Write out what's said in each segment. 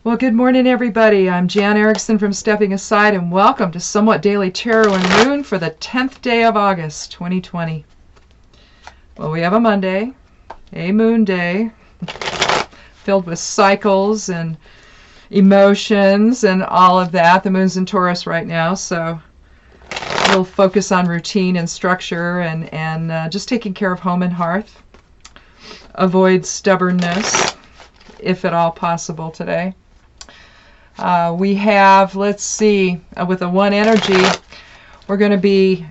Well, good morning, everybody. I'm Jan Erickson from Stepping Aside, and welcome to Somewhat Daily Tarot and Rune for the 10th day of August, 2020. Well, we have a Monday, a moon day, filled with cycles and emotions and all of that. The moon's in Taurus right now, so we'll focus on routine and structure and just taking care of home and hearth. Avoid stubbornness, if at all possible today. We have, let's see, with a one energy, we're going to be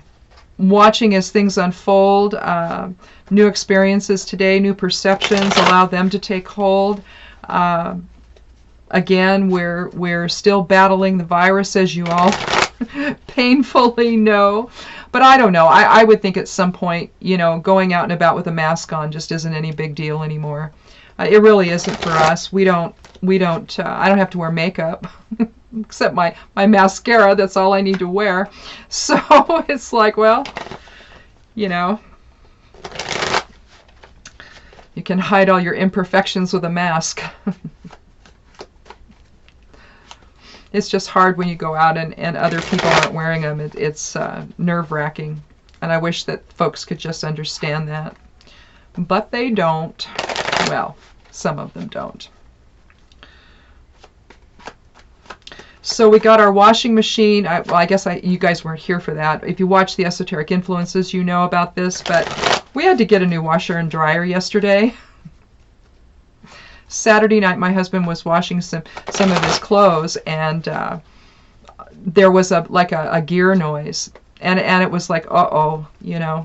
watching as things unfold, new experiences today, new perceptions, allow them to take hold. Again, we're still battling the virus, as you all painfully know. But I don't know. I would think at some point, you know, going out and about with a mask on just isn't any big deal anymore. It really isn't for us. I don't have to wear makeup except my mascara. That's all I need to wear. So it's like, well, you know, you can hide all your imperfections with a mask. It's just hard when you go out and other people aren't wearing them. It's nerve-wracking. And I wish that folks could just understand that. But they don't. Well, some of them don't. So we got our washing machine. I guess you guys weren't here for that. If you watch the Esoteric Influences, you know about this. But we had to get a new washer and dryer yesterday. Saturday night, my husband was washing some of his clothes, and there was a gear noise, and it was like, uh-oh, you know.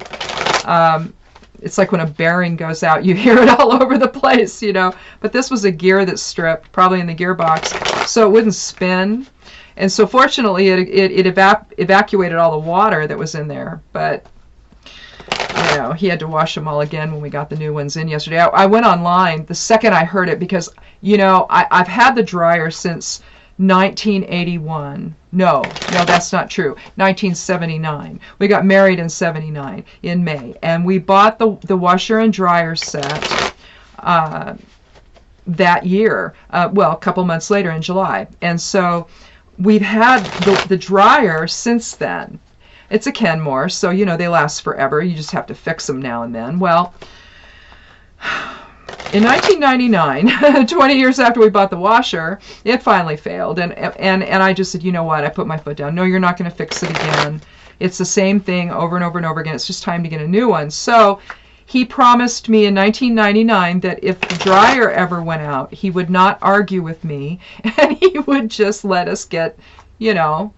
It's like when a bearing goes out, you hear it all over the place, you know. But this was a gear that's stripped, probably in the gearbox, so it wouldn't spin. And so fortunately, it evacuated all the water that was in there. But, you know, he had to wash them all again when we got the new ones in yesterday. I went online the second I heard it because, you know, I've had the dryer since 1981. No, that's not true. 1979. We got married in 79 in May, and we bought the washer and dryer set that year. Well, a couple months later in July, and so we've had the dryer since then. It's a Kenmore, so you know they last forever. You just have to fix them now and then. Well, in 1999, 20 years after we bought the washer, it finally failed. And I just said, you know what? I put my foot down. No, you're not going to fix it again. It's the same thing over and over and over again. It's just time to get a new one. So he promised me in 1999 that if the dryer ever went out, he would not argue with me, and he would just let us get, you know,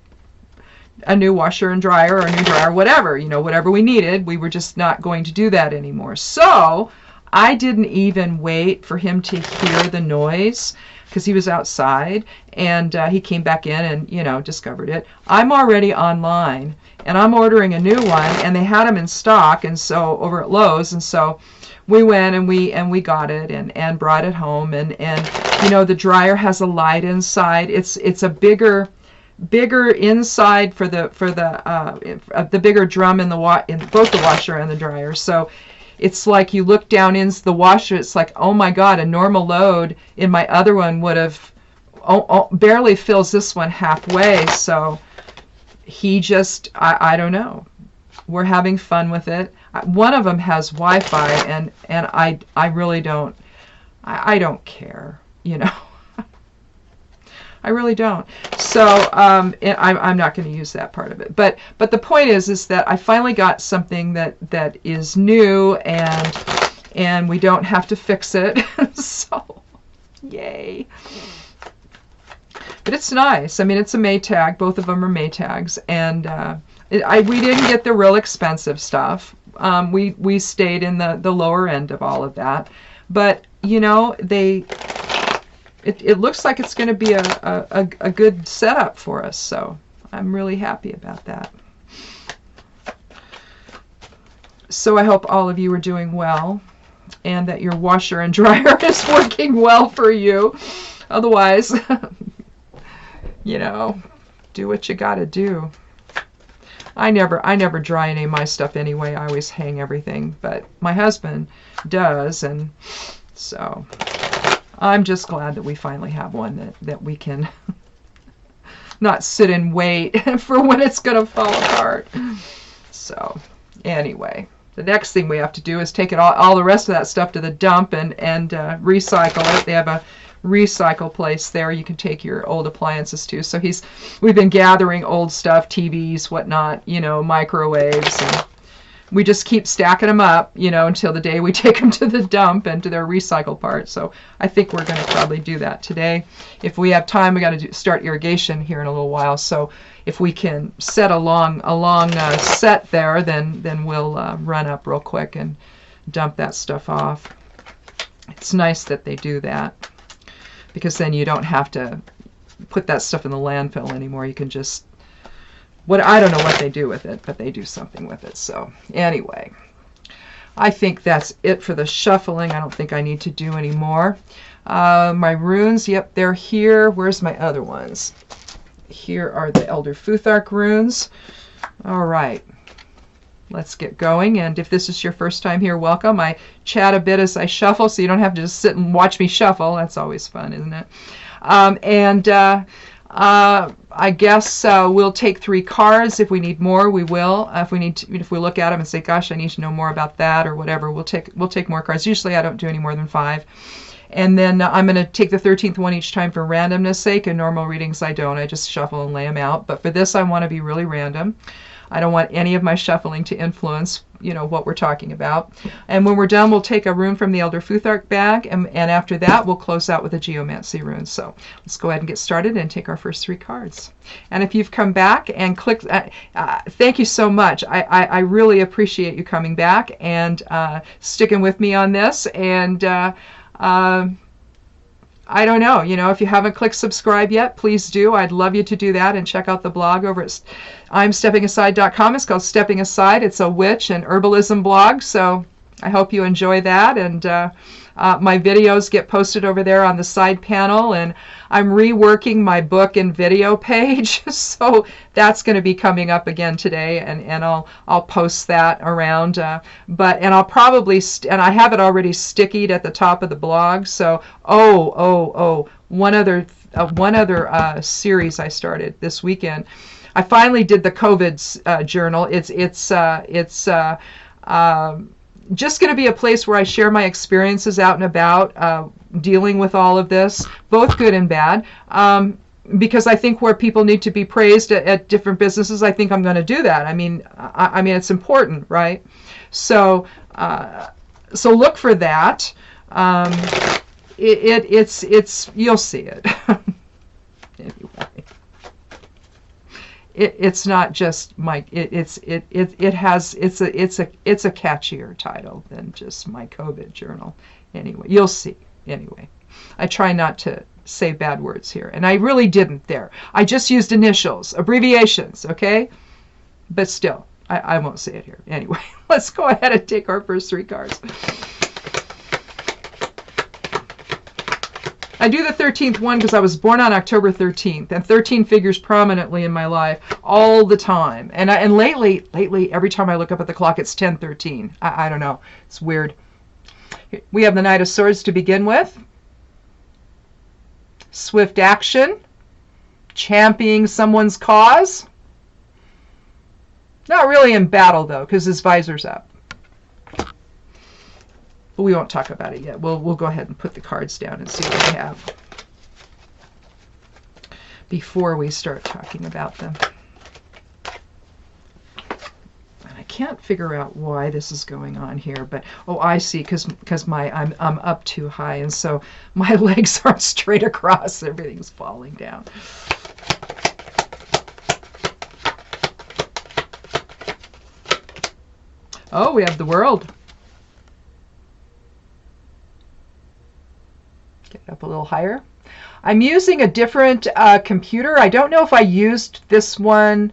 a new washer and dryer or a new dryer, whatever, you know, whatever we needed. We were just not going to do that anymore. So I didn't even wait for him to hear the noise because he was outside, and he came back in and, you know, discovered it. I'm already online, and I'm ordering a new one, and they had them in stock, and so over at Lowe's, and so we went and we got it and brought it home, and you know, the dryer has a light inside. It's a bigger inside for the bigger drum in both the washer and the dryer. So it's like you look down into the washer, it's like, oh my God, a normal load in my other one would have barely fills this one halfway. So he just, I don't know. We're having fun with it. One of them has Wi-Fi, and I really don't, I don't care, you know. I really don't. So I'm not going to use that part of it. But the point is that I finally got something that is new, and we don't have to fix it. So yay. But it's nice. I mean, it's a Maytag. Both of them are Maytags, and we didn't get the real expensive stuff. We stayed in the lower end of all of that. But you know, it looks like it's going to be a good setup for us, so I'm really happy about that. So I hope all of you are doing well, and that your washer and dryer is working well for you. Otherwise, you know, do what you got to do. I never dry any of my stuff anyway. I always hang everything, but my husband does, and so I'm just glad that we finally have one that we can not sit and wait for when it's going to fall apart. So anyway, the next thing we have to do is take it all the rest of that stuff to the dump and recycle it. They have a recycle place there you can take your old appliances to. So we've been gathering old stuff, TVs, whatnot, you know, microwaves, and we just keep stacking them up, you know, until the day we take them to the dump and to their recycle part. So I think we're going to probably do that today. If we have time, we got to start irrigation here in a little while. So if we can set a long set there, then we'll run up real quick and dump that stuff off. It's nice that they do that, because then you don't have to put that stuff in the landfill anymore. You can just, I don't know what they do with it, but they do something with it. So anyway, I think that's it for the shuffling. I don't think I need to do any more. My runes, yep, they're here. Where's my other ones? Here are the Elder Futhark runes. All right, let's get going. And if this is your first time here, welcome. I chat a bit as I shuffle, so you don't have to just sit and watch me shuffle. That's always fun, isn't it? I guess we'll take 3 cards. If we need more, we will. If we look at them and say, "Gosh, I need to know more about that," or whatever, we'll take more cards. Usually, I don't do any more than 5. And then I'm going to take the 13th one each time for randomness sake. In normal readings, I don't. I just shuffle and lay them out. But for this, I want to be really random. I don't want any of my shuffling to influence, you know, what we're talking about. And when we're done, we'll take a rune from the Elder Futhark bag, and after that, we'll close out with a geomancy rune. So let's go ahead and get started and take our first 3 cards. And if you've come back and clicked, thank you so much. I really appreciate you coming back and sticking with me on this. And I don't know, you know, if you haven't clicked subscribe yet, please do. I'd love you to do that, and check out the blog over at imsteppingaside.com. It's called Stepping Aside. It's a witch and herbalism blog, so I hope you enjoy that. And my videos get posted over there on the side panel, and I'm reworking my book and video page, so that's going to be coming up again today, and I'll post that around. And I'll probably and I have it already stickied at the top of the blog. So one other series I started this weekend. I finally did the COVID journal. It's just going to be a place where I share my experiences out and about dealing with all of this, both good and bad, because I think where people need to be praised at different businesses, I think I'm going to do that. I mean, it's important, right? So look for that. It's you'll see it. Anyway. It's not just my. It's a catchier title than just my COVID journal. Anyway, you'll see. Anyway, I try not to say bad words here, and I really didn't there. I just used initials, abbreviations, okay? But still, I won't say it here. Anyway, let's go ahead and take our first 3 cards. I do the 13th one because I was born on October 13th, and 13 figures prominently in my life all the time. And lately, every time I look up at the clock, it's 10:13. I don't know. It's weird. We have the Knight of Swords to begin with. Swift action. Championing someone's cause. Not really in battle, though, because his visor's up. But we won't talk about it yet. We'll go ahead and put the cards down and see what we have before we start talking about them. And I can't figure out why this is going on here, but I see, because I'm up too high, and so my legs aren't straight across. Everything's falling down. Oh, we have the World. Get it up a little higher. I'm using a different computer. I don't know if I used this one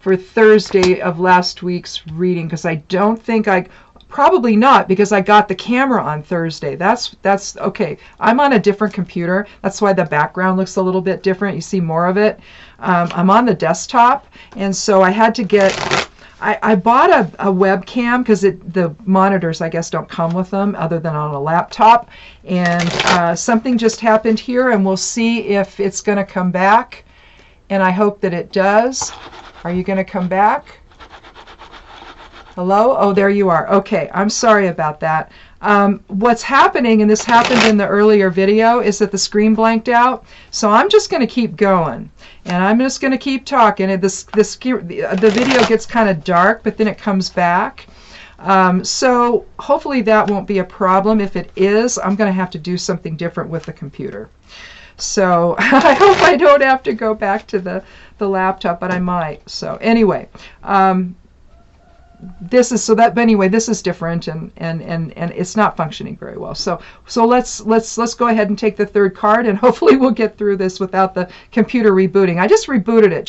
for Thursday of last week's reading, because I don't think probably not, because I got the camera on Thursday. That's okay. I'm on a different computer. That's why the background looks a little bit different. You see more of it. I'm on the desktop, and so I had to get I bought a webcam because the monitors, I guess, don't come with them other than on a laptop. And something just happened here, and we'll see if it's going to come back. And I hope that it does. Are you going to come back? Hello? Oh, there you are. Okay, I'm sorry about that. What's happening, and this happened in the earlier video, is that the screen blanked out. So I'm just going to keep going. And I'm just going to keep talking. And the video gets kind of dark, but then it comes back. So hopefully that won't be a problem. If it is, I'm going to have to do something different with the computer. So I hope I don't have to go back to the laptop, but I might. So anyway, this is different, and it's not functioning very well. So let's go ahead and take the third card, and hopefully we'll get through this without the computer rebooting. I just rebooted it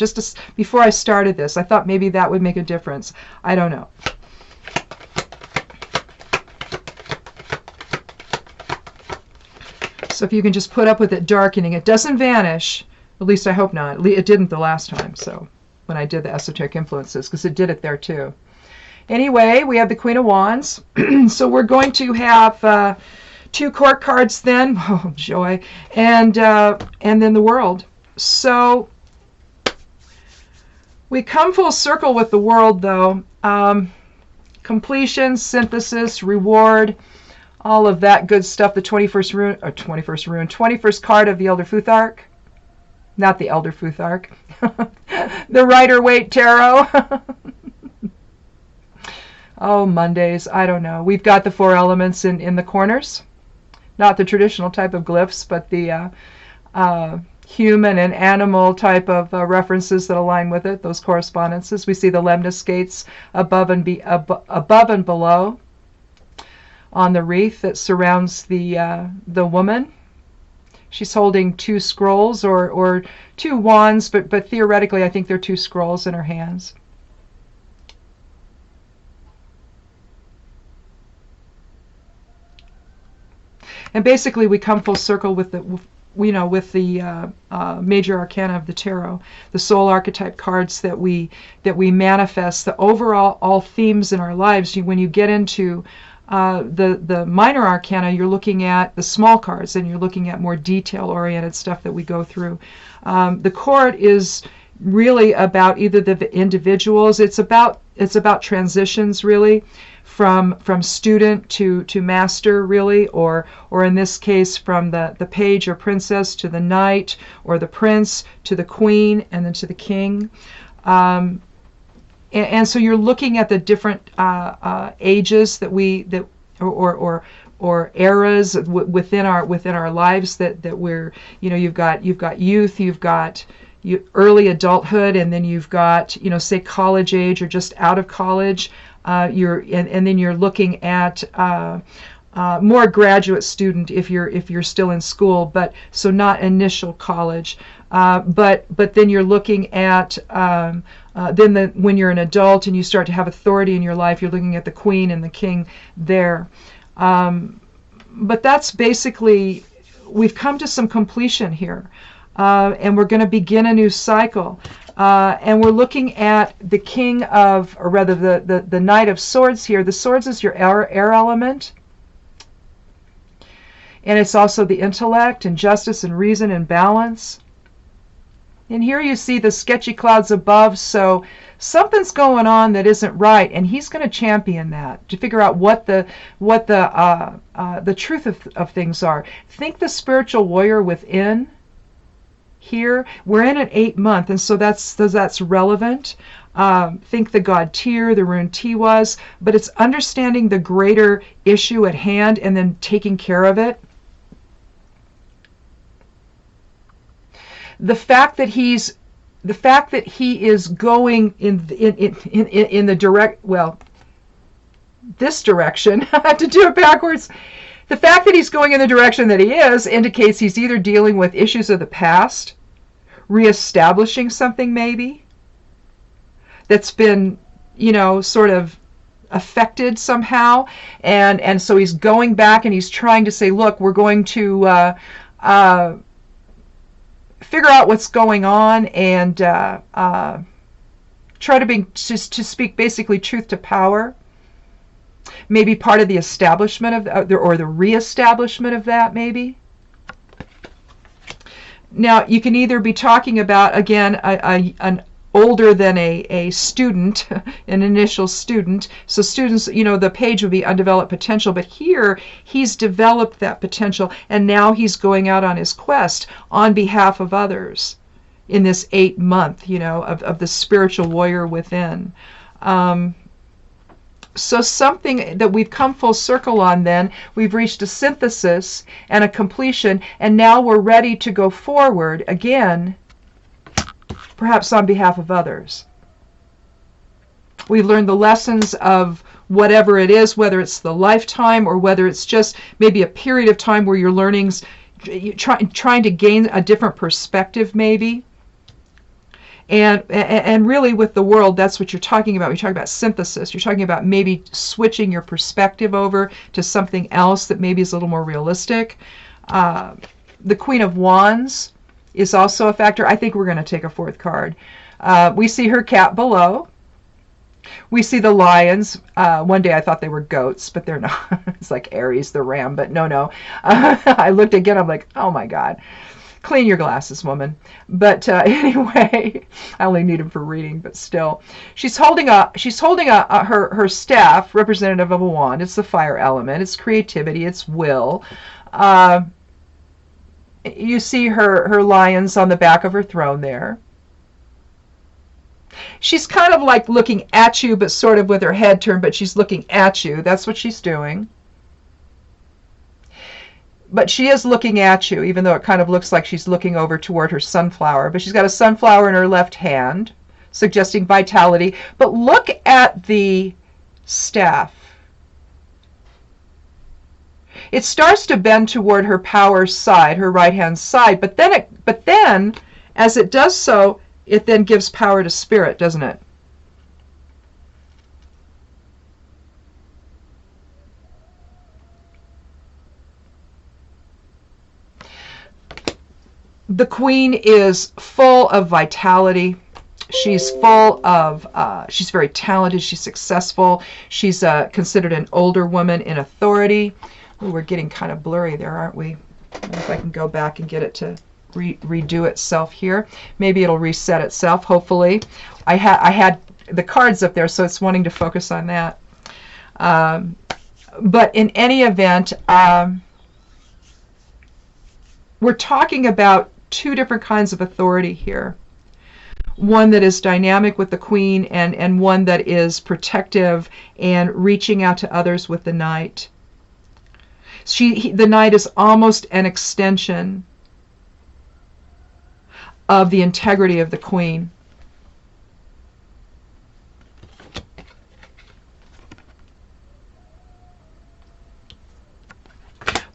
before I started this. I thought maybe that would make a difference. I don't know. So if you can just put up with it darkening, it doesn't vanish. At least I hope not. It didn't the last time. So when I did the esoteric influences, because it did it there too. Anyway, we have the Queen of Wands. So we're going to have 2 court cards then. Oh, joy. And then the World. So we come full circle with the World, though. Completion, synthesis, reward, all of that good stuff. The 21st card of the Elder Futhark. Not the Elder Futhark. The Rider-Waite Tarot. Oh, Mondays, I don't know. We've got the 4 elements in the corners. Not the traditional type of glyphs, but the human and animal type of references that align with it, those correspondences. We see the lemniscates above and below on the wreath that surrounds the woman. She's holding 2 scrolls or 2 wands, but theoretically I think they're 2 scrolls in her hands. And basically, we come full circle with the major arcana of the tarot, the soul archetype cards that we manifest, the overall all themes in our lives. When you get into the minor arcana, you're looking at the small cards, and you're looking at more detail-oriented stuff that we go through. The court is really about either the individuals. It's about transitions, really. From student to master, really, or in this case from the page or princess to the knight, or the prince to the queen, and then to the king. And so you're looking at the different ages or eras within our lives that we're, you've got youth, you've got early adulthood, and then you've got, say, college age or just out of college. And then you're looking at more graduate student if you're still in school, but so not initial college. But then you're looking at when you're an adult and you start to have authority in your life, you're looking at the queen and the king there. But that's basically, we've come to some completion here, and we're going to begin a new cycle. And we're looking at the king of, or rather the knight of swords here. The swords is your air element. And it's also the intellect and justice and reason and balance. And here you see the sketchy clouds above, so something's going on that isn't right, and he's going to champion that to figure out what the truth of things are. Think the spiritual warrior within. Here we're in an 8th month, and so that's relevant. Think the god Tyr, the rune Tiwaz, but it's understanding the greater issue at hand and then taking care of it. The fact that he is going in the this direction. I have to do it backwards. The fact that he's going in the direction that he is indicates he's either dealing with issues of the past, reestablishing something maybe that's been, sort of affected somehow, and so he's going back and he's trying to say, look, we're going to figure out what's going on and try to be to speak basically truth to power. Maybe part of the establishment of or the reestablishment of that, maybe. Now, you can either be talking about, again, an older than a student, an initial student. So students, you know, the page would be undeveloped potential, but here he's developed that potential, and now he's going out on his quest on behalf of others in this 8 month, you know, of the spiritual warrior within. So something that we've come full circle on then, we've reached a synthesis and a completion, and now we're ready to go forward again, perhaps on behalf of others. We've learned the lessons of whatever it is, whether it's the lifetime or whether it's just maybe a period of time where you're learning, trying to gain a different perspective maybe. And really with the world, that's what you're talking about. You're talking about synthesis. You're talking about maybe switching your perspective over to something else that maybe is a little more realistic. The Queen of Wands is also a factor. I think we're going to take a fourth card. We see her cat below. We see the lions. One day I thought they were goats, but they're not. It's like Aries, the ram, but no. I looked again, I'm like, oh my God. Clean your glasses, woman. But anyway, I only need them for reading, but still. She's holding her staff, representative of a wand. It's the fire element. It's creativity. It's will. You see her lions on the back of her throne there. She's kind of like looking at you, but sort of with her head turned, but she's looking at you. That's what she's doing. But she is looking at you, even though it kind of looks like she's looking over toward her sunflower. But she's got a sunflower in her left hand, suggesting vitality. But look at the staff. It starts to bend toward her power side, her right-hand side. But then, as it does so, it then gives power to spirit, doesn't it? The Queen is full of vitality. She's full of, she's very talented. She's successful. She's considered an older woman in authority. Ooh, we're getting kind of blurry there, aren't we? I wonder if I can go back and get it to redo itself here. Maybe it'll reset itself, hopefully. I had the cards up there, so it's wanting to focus on that. But in any event, we're talking about two different kinds of authority here. One that is dynamic with the Queen, and one that is protective and reaching out to others with the Knight. The Knight is almost an extension of the integrity of the Queen.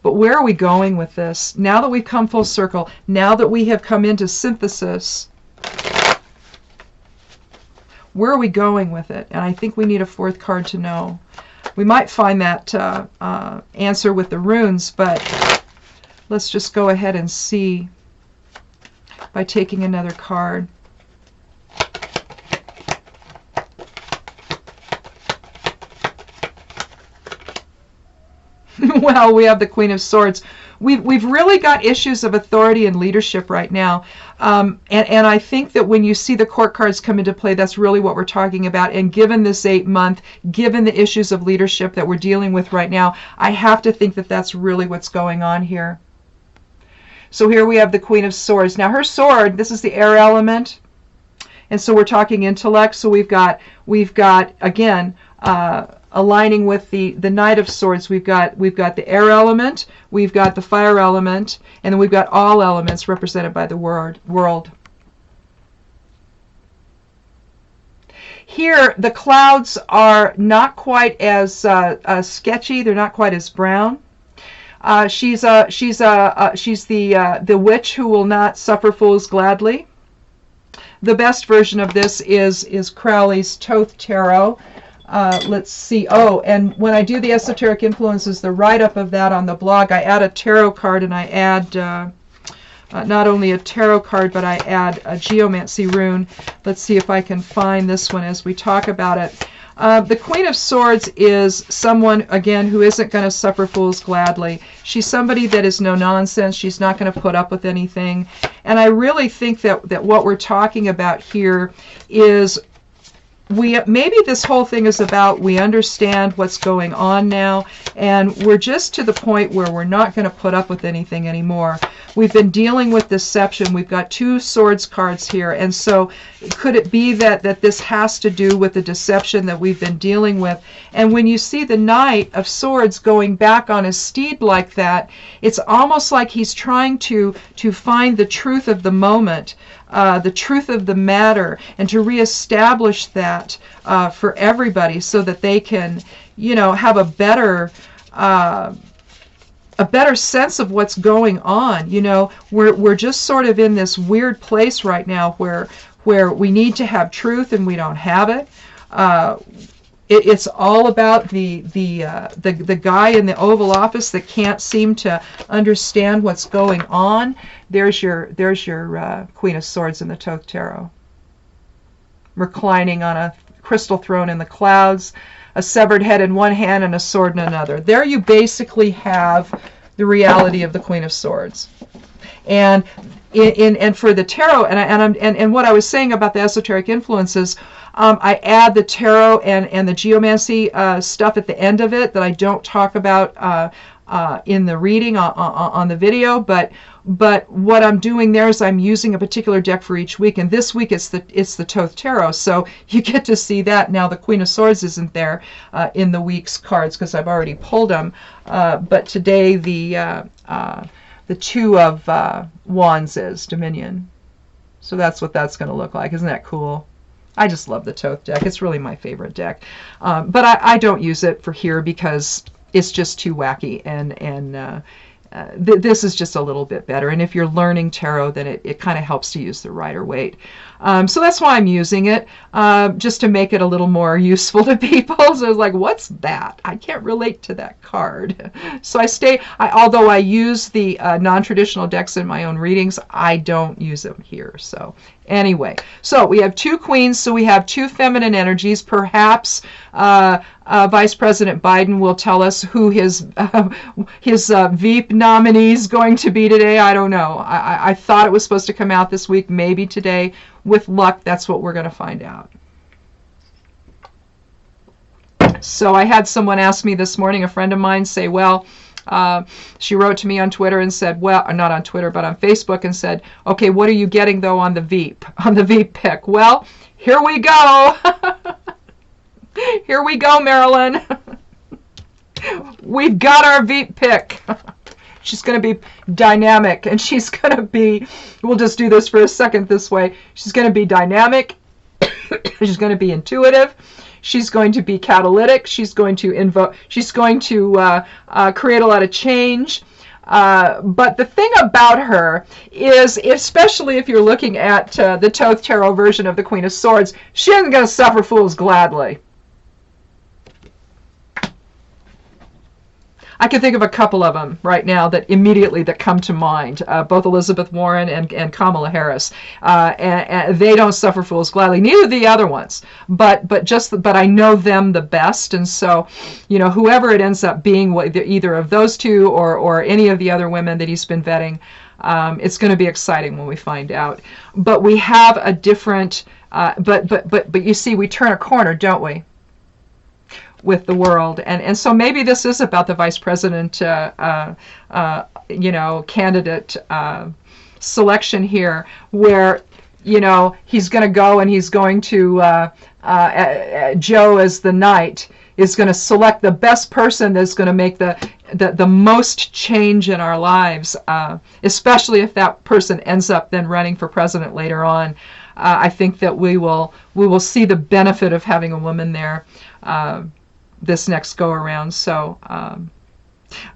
But where are we going with this? Now that we've come full circle, now that we have come into synthesis, where are we going with it? And I think we need a fourth card to know. We might find that answer with the runes, but let's just go ahead and see by taking another card. Well, we have the Queen of Swords. We've really got issues of authority and leadership right now. And I think that when you see the court cards come into play, that's really what we're talking about. And given this 8 month, given the issues of leadership that we're dealing with right now, I have to think that that's really what's going on here. So here we have the Queen of Swords. Now her sword, this is the air element. And so we're talking intellect. So we've got again, aligning with the Knight of Swords, we've got the air element, we've got the fire element, and then we've got all elements represented by the world. Here, the clouds are not quite as sketchy. They're not quite as brown. She's the witch who will not suffer fools gladly. The best version of this is Crowley's Thoth Tarot. Let's see. Oh, and when I do the esoteric influences, the write-up of that on the blog, I add a tarot card and I add not only a tarot card, but I add a geomancy rune. Let's see if I can find this one as we talk about it. The Queen of Swords is someone, again, who isn't going to suffer fools gladly. She's somebody that is no nonsense. She's not going to put up with anything. And I really think that what we're talking about here is maybe this whole thing is about we understand what's going on now, and we're just to the point where we're not going to put up with anything anymore. We've been dealing with deception. We've got 2 swords cards here, and so could it be that this has to do with the deception that we've been dealing with? And when you see the Knight of Swords going back on his steed like that, it's almost like he's trying to find the truth of the moment, the truth of the matter, and to reestablish that for everybody so that they can, have a better sense of what's going on. We're just sort of in this weird place right now where we need to have truth and we don't have it. It's all about the guy in the Oval Office that can't seem to understand what's going on. There's your Queen of Swords in the Thoth Tarot, reclining on a crystal throne in the clouds, a severed head in one hand and a sword in another. There you basically have the reality of the Queen of Swords. And for the tarot, and what I was saying about the esoteric influences, I add the tarot and the geomancy stuff at the end of it that I don't talk about in the reading on the video, but what I'm doing there is I'm using a particular deck for each week, and this week it's the Thoth Tarot, so you get to see that. Now the Queen of Swords isn't there in the week's cards because I've already pulled them, but today the Two of Wands is Dominion. So that's what that's going to look like. Isn't that cool? I just love the Thoth deck. It's really my favorite deck. But I don't use it for here because it's just too wacky, and this is just a little bit better. And if you're learning tarot, then it kind of helps to use the Rider-Waite. So that's why I'm using it, just to make it a little more useful to people. So I was like, what's that? I can't relate to that card. So although I use the non-traditional decks in my own readings, I don't use them here. So anyway, so we have 2 queens, so we have 2 feminine energies. Perhaps Vice President Biden will tell us who his Veep nominee is going to be today. I don't know. I thought it was supposed to come out this week, maybe today. With luck, that's what we're going to find out. So I had someone ask me this morning, a friend of mine, say, well, she wrote to me on Twitter and said, well, not on Twitter, but on Facebook, and said, okay, what are you getting, though, on the Veep pick? Well, here we go. Here we go, Marilyn. We've got our Veep pick. She's going to be dynamic, and she's going to be, we'll just do this for a second this way. She's going to be dynamic. She's going to be intuitive. She's going to be catalytic. She's going to create a lot of change. But the thing about her is, especially if you're looking at the Thoth Tarot version of the Queen of Swords, she isn't going to suffer fools gladly. I can think of a couple of them right now that come to mind, both Elizabeth Warren and Kamala Harris. And they don't suffer fools gladly. Neither the other ones, but I know them the best, and so whoever it ends up being, either of those 2 or any of the other women that he's been vetting, it's going to be exciting when we find out. But we have a different. But you see, we turn a corner, don't we? With the world, and so maybe this is about the vice president candidate selection here, where he's going to go and he's going to Joe as the knight is going to select the best person that's going to make the most change in our lives, especially if that person ends up then running for president later on. I think that we will see the benefit of having a woman there this next go around. So,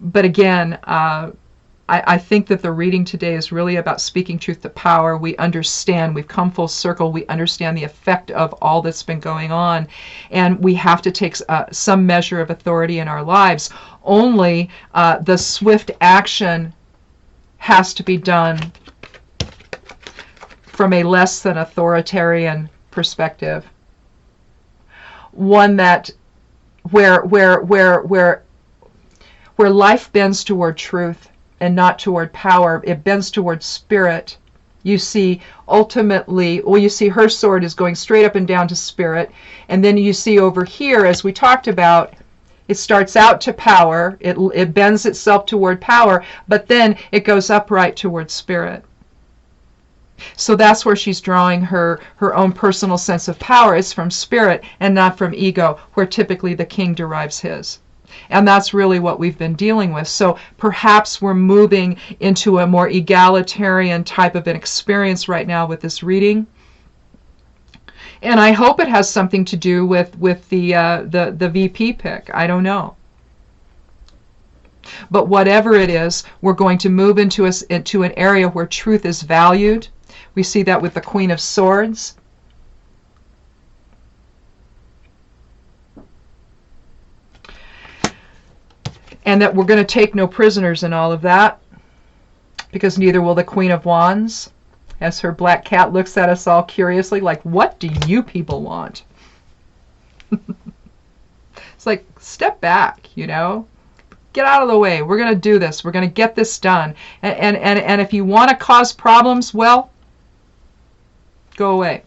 but again, I think that the reading today is really about speaking truth to power. We understand, we've come full circle, we understand the effect of all that's been going on, and we have to take some measure of authority in our lives. Only the swift action has to be done from a less than authoritarian perspective. One that where life bends toward truth and not toward power. It bends toward spirit. You see, ultimately, well, you see her sword is going straight up and down to spirit. And then you see over here, as we talked about, it starts out to power. It bends itself toward power, but then it goes upright toward spirit. So that's where she's drawing her own personal sense of power. It's from spirit and not from ego, where typically the king derives his. And that's really what we've been dealing with. So perhaps we're moving into a more egalitarian type of an experience right now with this reading. And I hope it has something to do with the VP pick. I don't know. But whatever it is, we're going to move into an area where truth is valued. We see that with the Queen of Swords. And that we're going to take no prisoners in all of that, because neither will the Queen of Wands, as her black cat looks at us all curiously like, what do you people want? It's like, step back, you know? Get out of the way. We're going to do this. We're going to get this done. And if you want to cause problems, well, go away.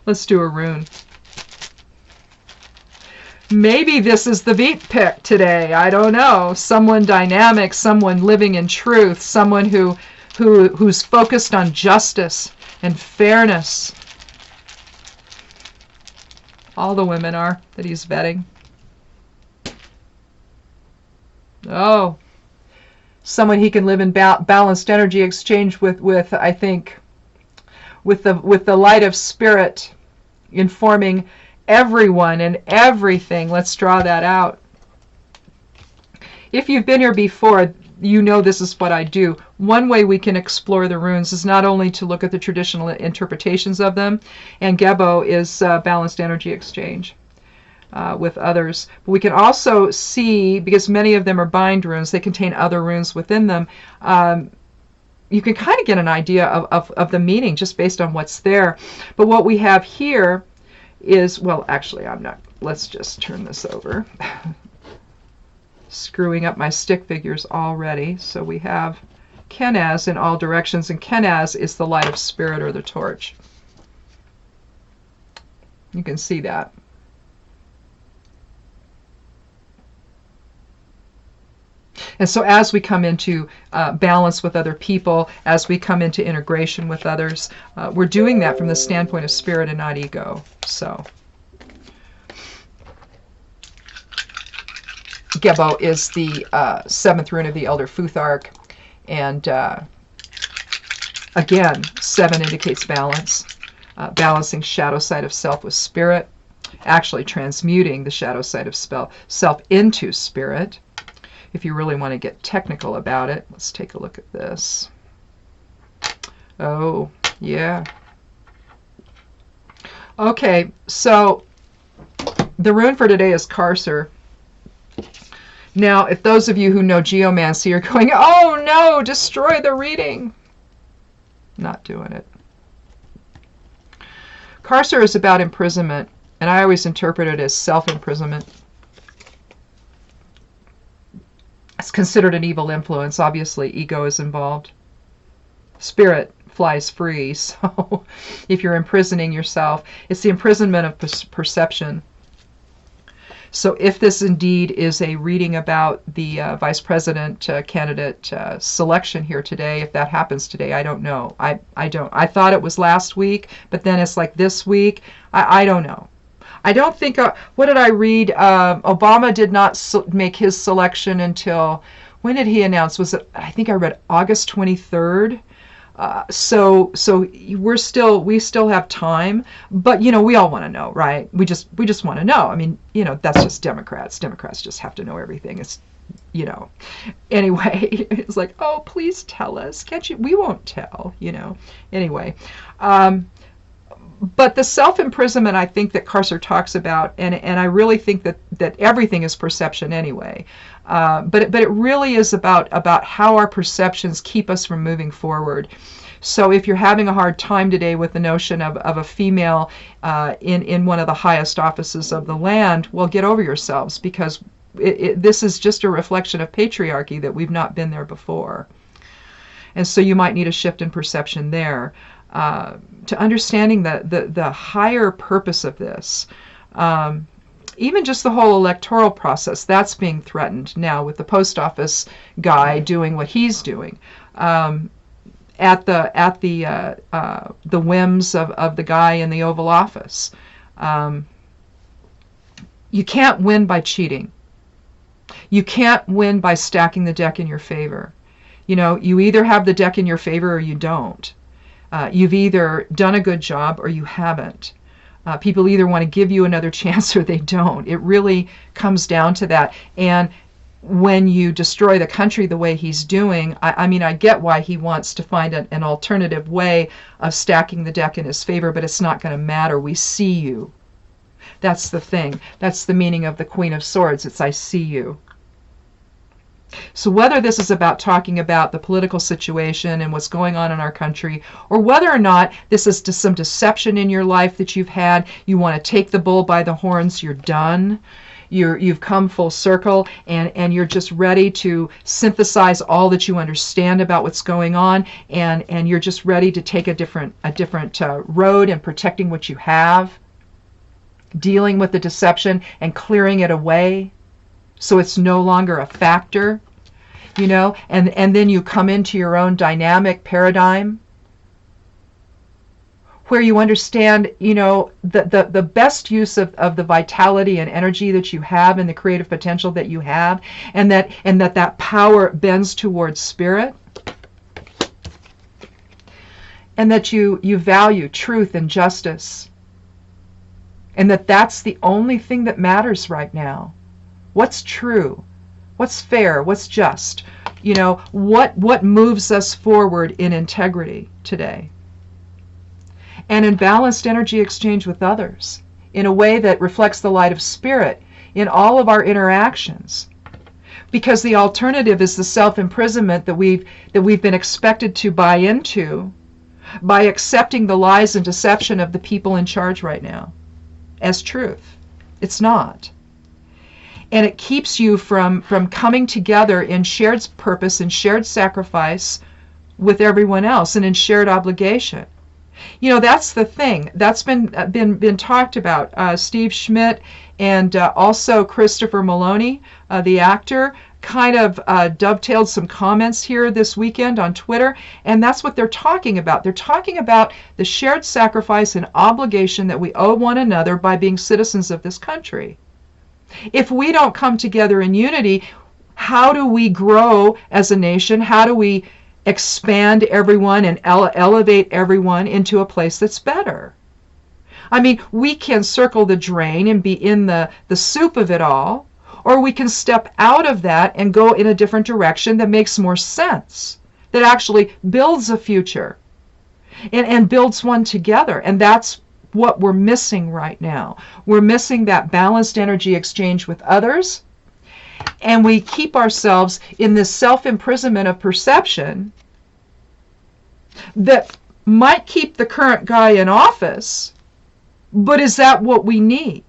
Let's do a rune. Maybe this is the Veep pick today. I don't know. Someone dynamic, someone living in truth, someone who's focused on justice and fairness. All the women are that he's vetting. Oh, someone he can live in balanced energy exchange with I think, with the light of spirit informing everyone and everything. Let's draw that out. If you've been here before, you know this is what I do. One way we can explore the runes is not only to look at the traditional interpretations of them, and Gebo is balanced energy exchange with others. But we can also see, because many of them are bind runes, they contain other runes within them. You can kind of get an idea of the meaning just based on what's there. But what we have here is, well, actually, I'm not. Let's just turn this over. Screwing up my stick figures already. So we have Kenaz in all directions, and Kenaz is the light of spirit or the torch. You can see that. And so as we come into balance with other people, as we come into integration with others, we're doing that from the standpoint of spirit and not ego. So Gebo is the 7th rune of the Elder Futhark. And again, 7 indicates balance. Balancing shadow side of self with spirit. Actually transmuting the shadow side of self into spirit. If you really want to get technical about it, let's take a look at this. Oh, yeah. Okay, so the rune for today is Carcer. Now, if those of you who know geomancy are going, oh no, destroy the reading. Not doing it. Carcer is about imprisonment, and I always interpret it as self-imprisonment. It's considered an evil influence. Obviously, ego is involved. Spirit flies free. So if you're imprisoning yourself, it's the imprisonment of perception. So if this indeed is a reading about the vice president candidate selection here today, if that happens today, I don't know. I don't. I thought it was last week, but then it's like this week. I don't know. I don't think, what did I read? Obama did not make his selection until, when did he announce? Was it, I think I read August 23rd. So we still have time, but you know, we all want to know, right? We just want to know. I mean, you know, that's just Democrats. Democrats just have to know everything. It's, you know, anyway, it's like, oh, please tell us. Can't you? We won't tell, you know. Anyway, But the self-imprisonment, I think, that Carcer talks about, and I really think that everything is perception anyway, but it really is about how our perceptions keep us from moving forward. So if you're having a hard time today with the notion of a female in one of the highest offices of the land, well, get over yourselves, because this is just a reflection of patriarchy, that we've not been there before. And so you might need a shift in perception there. To understanding the higher purpose of this. Even just the whole electoral process, that's being threatened now with the post office guy doing what he's doing. At the whims of the guy in the Oval Office. You can't win by cheating. You can't win by stacking the deck in your favor. You know, you either have the deck in your favor or you don't. You've either done a good job or you haven't. People either want to give you another chance or they don't. It really comes down to that. And when you destroy the country the way he's doing, I mean, I get why he wants to find an alternative way of stacking the deck in his favor, but it's not going to matter. We see you. That's the thing. That's the meaning of the Queen of Swords. It's I see you. So whether this is about talking about the political situation and what's going on in our country, or whether or not this is just some deception in your life that you've had, you want to take the bull by the horns, you're done. You've come full circle, and you're just ready to synthesize all that you understand about what's going on, and you're just ready to take a different road in protecting what you have, dealing with the deception and clearing it away so it's no longer a factor, you know, and then you come into your own dynamic paradigm where you understand, you know, the best use of the vitality and energy that you have and the creative potential that you have, and that power bends towards spirit, and that you value truth and justice, and that's the only thing that matters right now. What's true? What's fair? What's just? You know, what moves us forward in integrity today? And in balanced energy exchange with others, in a way that reflects the light of spirit in all of our interactions. Because the alternative is the self-imprisonment that we've been expected to buy into by accepting the lies and deception of the people in charge right now as truth. It's not. And it keeps you from coming together in shared purpose and shared sacrifice with everyone else, and in shared obligation. You know, that's the thing. That's been talked about. Steve Schmidt and also Christopher Maloney, the actor, kind of dovetailed some comments here this weekend on Twitter, and that's what they're talking about. They're talking about the shared sacrifice and obligation that we owe one another by being citizens of this country. If we don't come together in unity, how do we grow as a nation? How do we expand everyone and elevate everyone into a place that's better? I mean, we can circle the drain and be in the soup of it all, or we can step out of that and go in a different direction that makes more sense, that actually builds a future and builds one together. And that's what we're missing right now. We're missing that balanced energy exchange with others, and we keep ourselves in this self-imprisonment of perception that might keep the current guy in office, but is that what we need?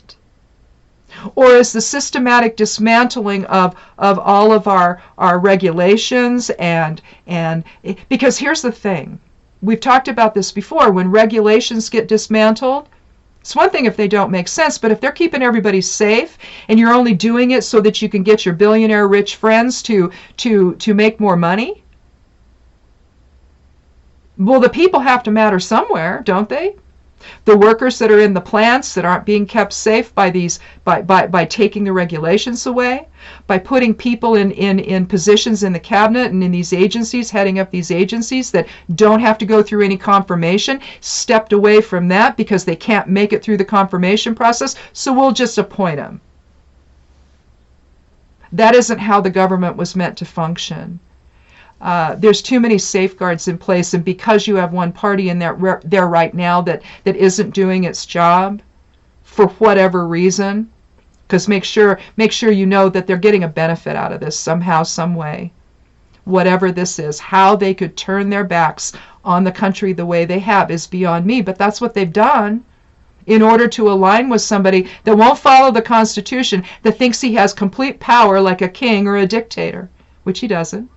Or is the systematic dismantling of all of our regulations and because here's the thing. We've talked about this before. When regulations get dismantled, it's one thing if they don't make sense, but if they're keeping everybody safe and you're only doing it so that you can get your billionaire rich friends to make more money, well, the people have to matter somewhere, don't they? The workers that are in the plants that aren't being kept safe by taking the regulations away, by putting people in positions in the cabinet and in these agencies, heading up these agencies that don't have to go through any confirmation, stepped away from that because they can't make it through the confirmation process, so we'll just appoint them. That isn't how the government was meant to function. there's too many safeguards in place, and because you have one party in there right now that isn't doing its job for whatever reason, because make sure you know that they're getting a benefit out of this somehow, some way. Whatever this is, how they could turn their backs on the country the way they have is beyond me, but that's what they've done in order to align with somebody that won't follow the Constitution, that thinks he has complete power like a king or a dictator, which he doesn't.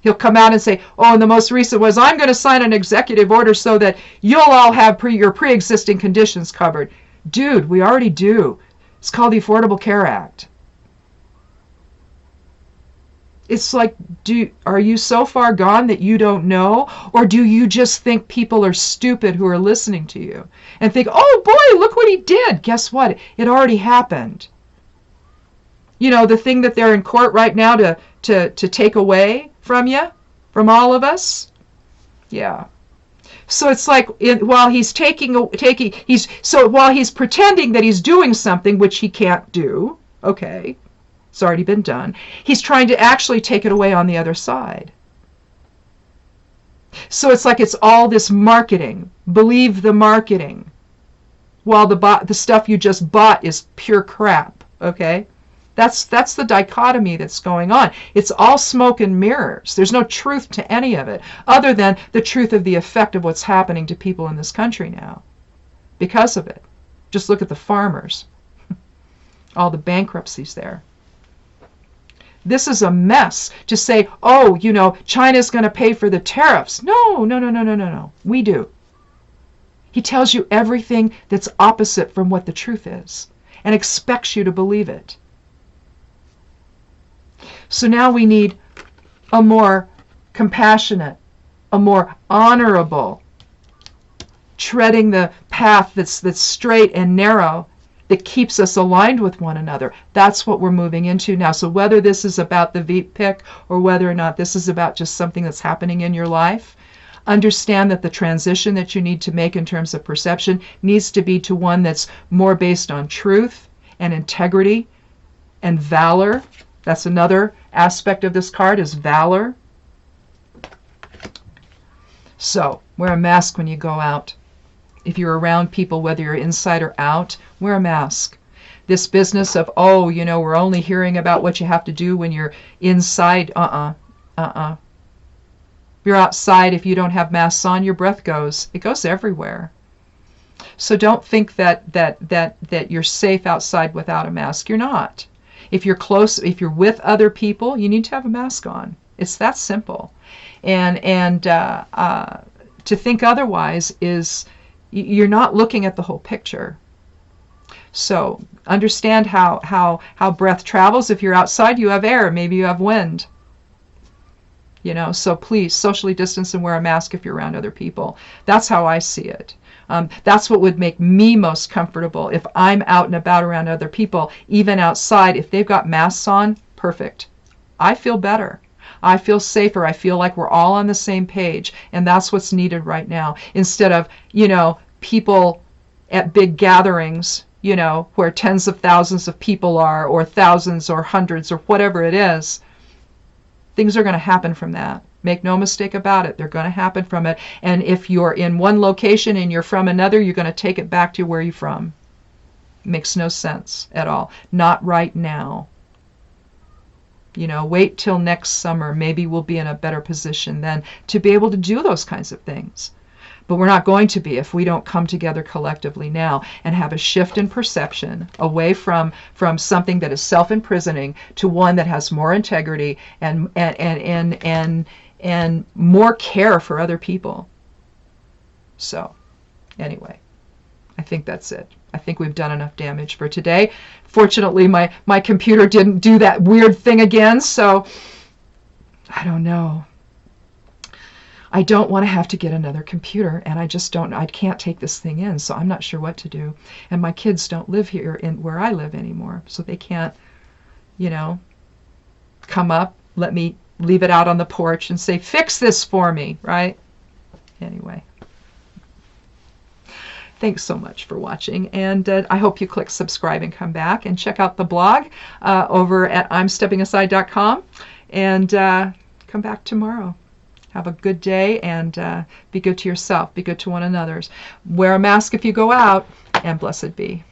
He'll come out and say, oh, and the most recent was, I'm going to sign an executive order so that you'll all have your pre-existing conditions covered. Dude, we already do. It's called the Affordable Care Act. It's like, are you so far gone that you don't know? Or do you just think people are stupid who are listening to you and think, oh boy, look what he did. Guess what? It already happened. You know, the thing that they're in court right now to take away from you, from all of us. Yeah. So it's like while he's while he's pretending that he's doing something which he can't do, okay, it's already been done, he's trying to actually take it away on the other side. So it's like it's all this marketing. Believe the marketing. While the stuff you just bought is pure crap, okay? That's the dichotomy that's going on. It's all smoke and mirrors. There's no truth to any of it, other than the truth of the effect of what's happening to people in this country now because of it. Just look at the farmers. All the bankruptcies there. This is a mess to say, oh, you know, China's going to pay for the tariffs. No. We do. He tells you everything that's opposite from what the truth is and expects you to believe it. So now we need a more compassionate, a more honorable, treading the path that's straight and narrow, that keeps us aligned with one another. That's what we're moving into now. So whether this is about the Veep pick or whether or not this is about just something that's happening in your life, understand that the transition that you need to make in terms of perception needs to be to one that's more based on truth and integrity and valor. That's another aspect of this card, is valor. So wear a mask when you go out. If you're around people, whether you're inside or out, wear a mask. This business of, oh, you know, we're only hearing about what you have to do when you're inside. If you're outside, if you don't have masks on, your breath goes. It goes everywhere. So don't think that you're safe outside without a mask. You're not. If you're close, if you're with other people, you need to have a mask on. It's that simple. And to think otherwise is, you're not looking at the whole picture. So understand how breath travels. If you're outside, you have air. Maybe you have wind. You know, so please socially distance and wear a mask if you're around other people. That's how I see it. That's what would make me most comfortable if I'm out and about around other people, even outside. If they've got masks on, perfect. I feel better. I feel safer. I feel like we're all on the same page, and that's what's needed right now. Instead of, you know, people at big gatherings, you know, where tens of thousands of people are, or thousands or hundreds or whatever it is, things are going to happen from that. Make no mistake about it. They're going to happen from it. And if you're in one location and you're from another, you're going to take it back to where you're from. Makes no sense at all. Not right now. You know, wait till next summer. Maybe we'll be in a better position then to be able to do those kinds of things. But we're not going to be if we don't come together collectively now and have a shift in perception away from something that is self-imprisoning to one that has more integrity and more care for other people. So, anyway, I think that's it. I think we've done enough damage for today. Fortunately, my computer didn't do that weird thing again, so I don't know. I don't want to have to get another computer, and I just don't. I can't take this thing in, so I'm not sure what to do. And my kids don't live here in where I live anymore, so they can't, you know, come up, let me leave it out on the porch and say, fix this for me, right? Anyway. Thanks so much for watching, and I hope you click subscribe and come back and check out the blog over at imsteppingaside.com, and come back tomorrow. Have a good day, and be good to yourself. Be good to one another. Wear a mask if you go out, and blessed be.